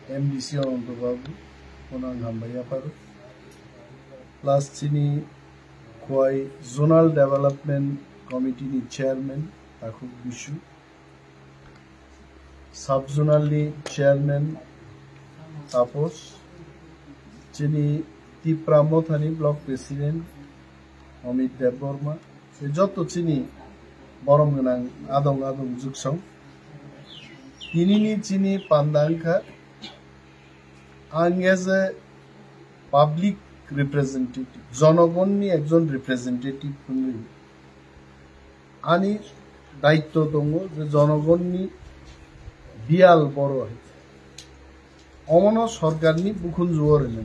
MDC Babu, Khwnang Hambaya Paru, plus Chini Khwai Zonal Development Committee Chairman, Takuk Bishu, Sub-Zonally Chairman, Tapos, Chini Tipramothani Block President, Amit Debbarma, Joto Chini Boromganang Adong Juksong, Bini Chini Pandangka, as a public representative, Jonogonni একজন representative Khwnwi, Ani দায়িত্ব tongo যে জনগণনি বিয়াল বড় হয়েছে অমন সরকারনি বুকুন জুয়ারেন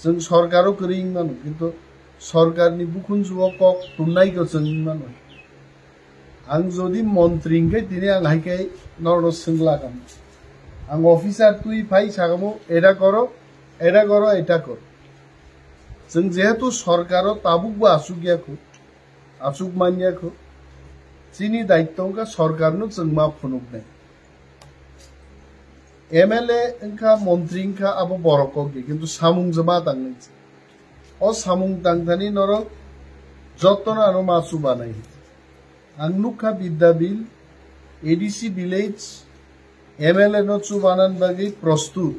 जों सरकारो करिं मानो किन्तु सरकारनि बुकुन जुवा कक तुमनायखौ जों मानो आं जदि मन्त्रिंखाय दिनै आं हायखाय नरनो सोंलागाम आं अफिसार तुई फाइ सागामो एरा करो এটা करो जों जेहेतु सरकारो ताबुकबो आसुगियाखौ आसुक मानियाखौ चिनि दायित्वखौ सरकारनो जों मा फुनुगनाय MLA इनका मंत्री इनका अब बरको के किंतु सामुंग जमा तांगने और सामुंग तांगथानी नरक जतन आनो मासु बानाई आंगनुखा बिद्दा बिल ADC विलेज MLA नचु बानान बागै प्रस्तुत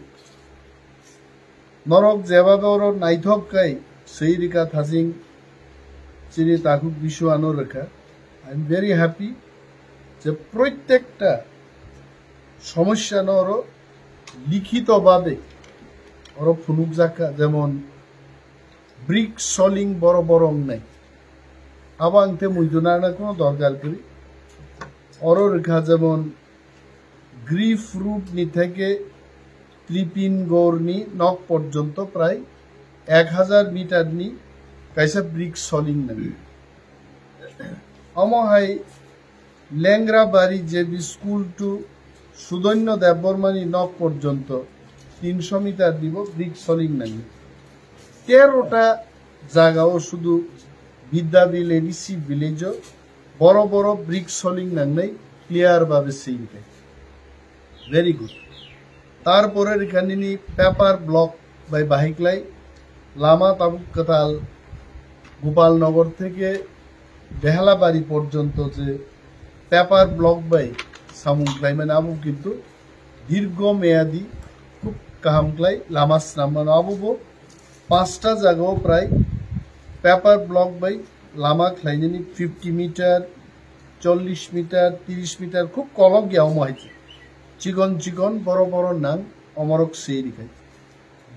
नरक जेबाबे और नाइथक काई सैरिका थाजिंग चिनि ताकुक बिशु आनो रखा आई एम वेरी हैप्पी जे प्रत्येकटा समस्या नरो लिखित भावे और फुनुक जाका जेमन ब्रिक सलिंग बड़ बड़ নাই अब आंते मुइदुनाना कोनो दरकार करी और रेखा जेमन ग्रीफ रूट नि थेके त्रिपिन गौरनि नक पर्यन्त प्राय 1000 मिटार नि कायसा ब्रिक सलिंग নাই अमहाय लेंग्राबाड़ी जेबी स्कूल टू सुदन्य देवबर्मानी नक पर्यन्त 300 मिटार দিব ब्रिक सलिंग নাই 13টা জায়গাও শুধু বিদ্যাবিল এডিসি ভিলেজ বড় বড় ব্রিক সলিং নাই ক্লিয়ার ভাবে সেইটা ভেরি গুড তারপরে এখানে পেপার ব্লক বাই বাহিকলাই লামা তাবুক কাতাল গোপালনগর থেকে বেহালাবাড়ি পর্যন্ত যে পেপার ব্লক বাই সামুংক্লাই মানে আবু কিন্তু দীর্ঘমেয়াদী খুব কাহামক্লাই লামাস নামান আবুবো 5টা জায়গাও প্রায় পেপার ব্লক বাই লামা খ্লাইনানি 50 মিটার 40 মিটার 30 মিটার খুব কলক গিয়া হইছে চিকন চিকন বড় বড় নাং অমরক সেইরি খাই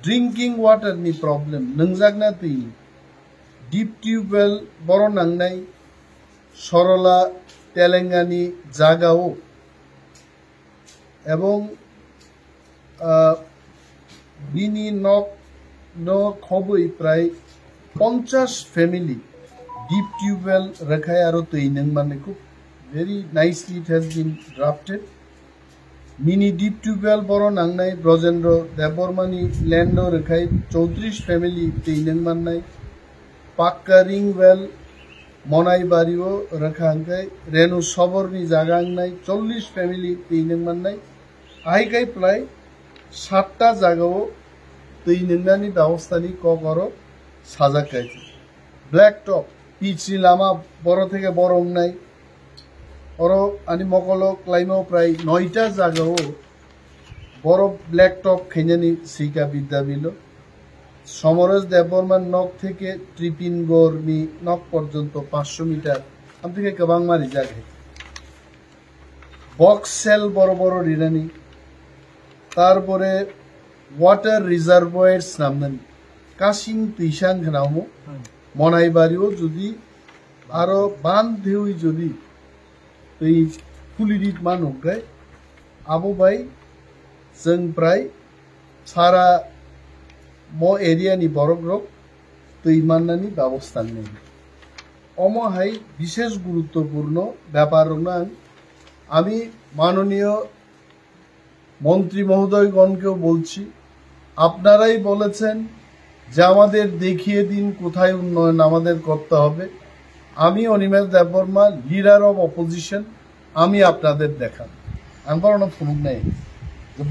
ড্রিঙ্কিং ওয়াটার নি প্রবলেম নংজাগনা তুই ডিপ টিউবওয়েল বড় নাংনাই সরলা তেলেঙ্গানি জায়গাও এবং বিনি নক খবই প্রায় 50 ফ্যামিলি ডিপ টিউবওয়েল রাখায় আরো তৈনং মানে খুব very nicely it has been drafted mini deep tubewell বড় নাংনাই ব্রজেন্দ্র দেববর্মানি ল্যান্ড রাখায় 34 ফ্যামিলি তৈনং মাননাই পাক্কা রিং ওয়েল মনাই বাড়িও রাখা আঙ্কাই রেনু সবরনি জায়গা আংনাই 40 ফ্যামিলি তৈনং মাননাই আইকাই প্রায় 7টা জায়গাও তৈনংনানি ব্যবস্থানি ক করো সাজাকাইছে ব্ল্যাক টপ পিচনি লামা বড় থেকে বড় নাই और आनी मकल क्लाइमाव प्राय 9टा জায়গাও বড় ব্ল্যাক টপ খেঞ্জানি সিকা বিদ্যাবিল সমরেশ দেববর্মান নক থেকে ত্রিপিনগড়নি নক পর্যন্ত 500 মিটার আম থেকে কবাংমারি জায়গায় বক্স সেল বড় বড় রিরানি তারপরে ওয়াটার রিজার্ভয়ার্স নামনানি কাশিং তুইসাং খানামো মনাই বাড়িও যদি আরো বাঁধ দেউই যদি এই ফুলিরিত মানুকাय আবু ভাই जों प्राय सारा म एरियानि बरग्रक दैमाननानि व्यवस्था नेই অমহাই বিশেষ গুরুত্বপূর্ণ ব্যাপার আমি মাননীয় মন্ত্রী মহোদয়গণকেও বলছি আপনারাই বলেছেন যে আমাদের দেখিয়ে দিন কোথায় উন্নয়ন আমাদের করতে হবে আমি Animesh Debbarma leader of opposition আমি আপনাদের দেখান আমি বড় ফোন নাই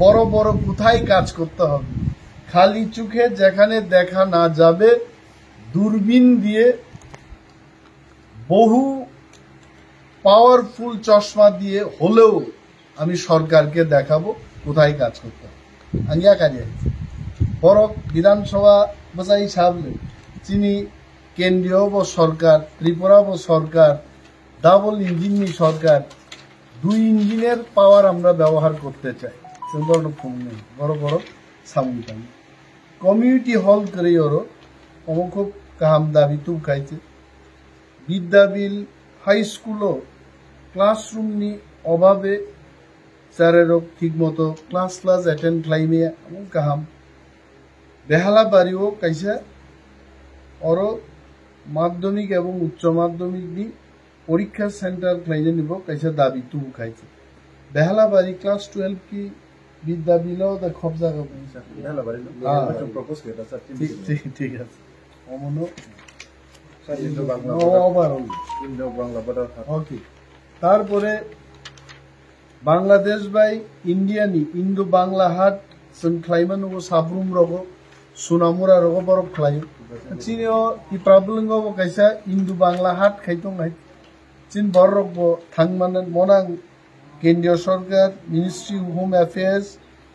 বড় বড় কোথায় কাজ করতে হবে খালি চোখে যেখানে দেখা না যাবে দূরবীন দিয়ে বহু পাওয়ারফুল চশমা দিয়ে হলেও আমি সরকারকে দেখাবো কোথায় কাজ করতে হবে আঙ্গিয়া কাজে বড় বিধানসভা বসাই সাবলে চিনি কেন্দ্রীয় সরকার ত্রিপুরা সরকার ডাবল ইঞ্জিননি সরকার দুই ইঞ্জিনের পাওয়ার আমরা ব্যবহার করতে চাই বড় বড় সামুটাম কমিউনিটি হল করে খুব কাহাম দাবি তু খাইছে বিদ্যাবিল হাই স্কুলও ক্লাসরুমনি অভাবে স্যারেরও ঠিক মতো ক্লাস এটেন্ড খাইমে কাহাম বেহালা বাড়িও কাইসা অর মাধ্যমিক এবং উচ্চ মাধ্যমিক নি পরীক্ষা সেন্টার খাইনে নিব কাইসা দাবি তু খাইছে বেহালা বাড়ি ক্লাস 12 কি বিদ্যাবিলও দা খব জায়গা বেহালা বাড়ি প্রপোজ করে স্যার ঠিক আছে অমনো তারপরে বাংলাদেশ বাই ইন্ডিয়ানি ইন্দো বাংলা হাট খাইমান সাবরুমরক সুনামুরা রগ বরফ খাই চিনিও ই প্রাবলঙ্গ কাইসা ইন্দো বাংলা হাট খাইতো নাই চিন বরক থাংমান মনাং কেন্দ্রীয় সরকার ministry home affairs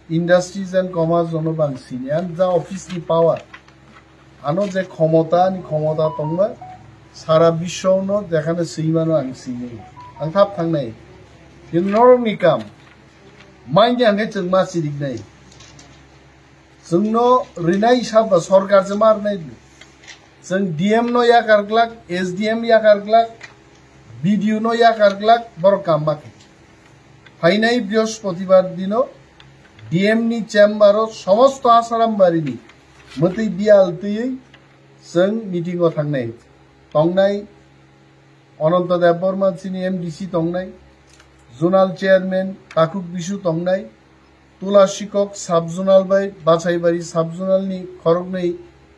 industries and commerce জনবাংসিনি আন যা অফিসনি পাওয়ার আনো যে ক্ষমতা তংবা সারা বিশ্বনো যেখানে সেইমানো আং সিনি আং থাপ থাংনাই কিন্তু নরকনি কাম মাইনি আঙ্গে जों मा सिरिक नाय जोंनो रिनाय हिसाब सरकार जे मार नाय जों डीएम नो या कारग्लाक एसडीएम या कारग्लाक बीडीओ नो या कारग्लाक बर काम माके फाइनाय बृहस्पतिबार दिनो डीएम नि चेम्बारो समस्त आसाराम बारिनि मतै बियालतयै जों मिटिंगआव थांनाय तंनाय अनंत देबबर्मा चिनि एमडीसी तंनाय जोनाल चेयरमैन काकुक बिशु तंनाय तुला शिक्षक साब जोनाल बाय बाछाइबारी साब जोनाल नि खरगनै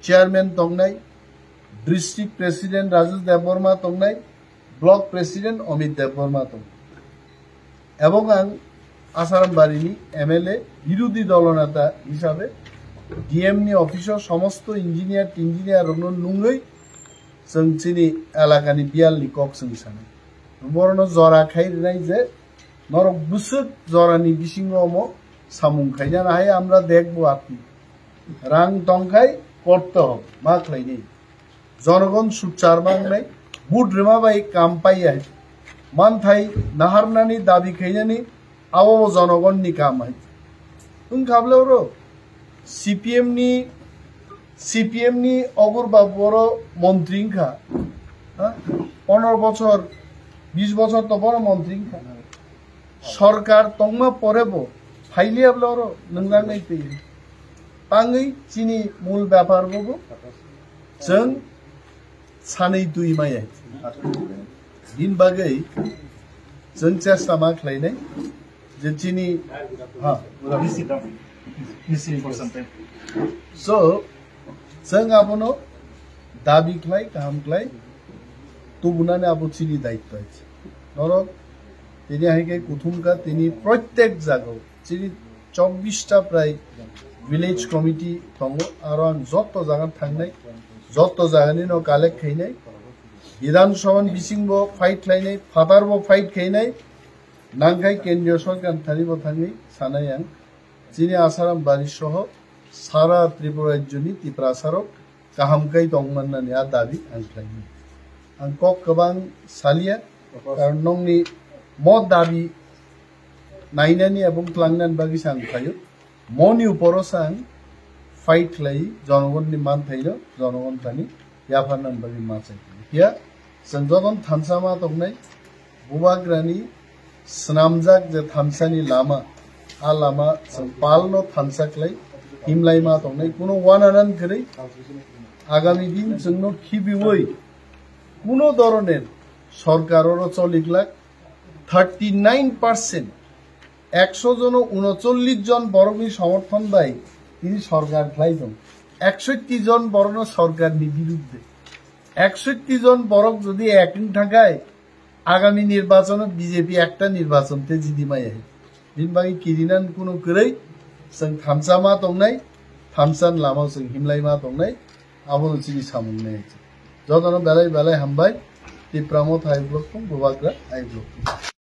चेयरमैन तंनाय डिस्ट्रिक्ट प्रेसिडेंट राजेश देबबर्मा तंनाय ब्लक प्रेसिडेंट अमित देबबर्मा तंनाय एवं आं आसाराम बारिनि एमएलए बिरोधी दलनेता हिसाबे डीएम नि अफिसआव समस्त इन्जिनियार नुङै जों चिनि एलाकानि बियालनि कक जों सानो बरनो जरा खाइनाय जे नरक बुसुक जरानि बिसिङाव सामुं खाइना हाय আমরা দেখব আপনি রাং টংখাই করতে হবে মা খাইনি জনগণ সুচার বাংলাই বুট রেমা বাই কাম পাইয়া মানথাই নাহারনানি দাবি খাইনানি আবো জনগণনি কাম হাই তুম খাবলেও রো সিপিএম নি অগরবা বড় মন্ত্রী খা 15 বছর 20 বছর তো বড় মন্ত্রী খা সরকার তংমা পরেবো ফাইলি আবলারো নংরাং নাই পেয়ে তাঙ্গै চিনি মূল ব্যাপার ববো जों सानै दुई माय दिन बागै जों चेष्टा मा खालायनाय जे चिनि सो जों आबनो दाबि खालाय गाहाम खालाय तुबुनाने आबो चिनि दायित्व আছে নরক তিনি হাইকে কুথুমকা তিনি প্রত্যেক জায়গায় চিনি 24টা প্রায় ভিলেজ কমিটি দङ आरो आं যত জায়গা थांनाय যত জায়গাनि न कालेक्ट खायनाय বিধানসভাनि बिसिंबो फाइट खायनाय फादारबो फाइट खायनाय नांखाय केन्द्रीय सरकार थानिबो थाङै सानाय आं चिनि आसाराम बारि सह सारा त्रिपुरा राज्यनि तिप्रासारक गाहामखाय दंमोननानै आ दाबि आं खालामो आं कक गोबां सालिया कारण नंनि मद दाबि नायनानि एबं ख्लांनानि बागै सानखायो मनि उपरसां फाइट खालाय जनगणनि मान थायो जनगण थानि याफानान बागै माचाय या संजगन थानसामा दंनाय बुबाग्रानि स्नामजाक जे थानसानि लामा आ लामा जों पालनो थानसाखलाय हिमलायमा दंनाय कुनो वानानान करे आगामी दिन जोंनो खिबिवै कुनो धरनेर सरकाररो चलिगलाक 39% 100 জন 39 জন বরংনি সমর্থন দেয় তিনি সরকার খাই দন 61 জন বরং সরকারনি বিরুদ্ধে 61 জন বরং যদি একই ঢাকায় আগামী নির্বাচনে বিজেপি একটা নির্বাচনতে জিদি মাই बिनबांगी किरिनान कुनु गरै जों थामसा मा तंनाय थामसान लामा जों हिमलाय मा तंनाय आबोनो चिनि सामुंनाय जतनो बेलाय बेलाय हामबाय ती प्रामो थाय ब्लक बुबाग्रा आइ ब्लक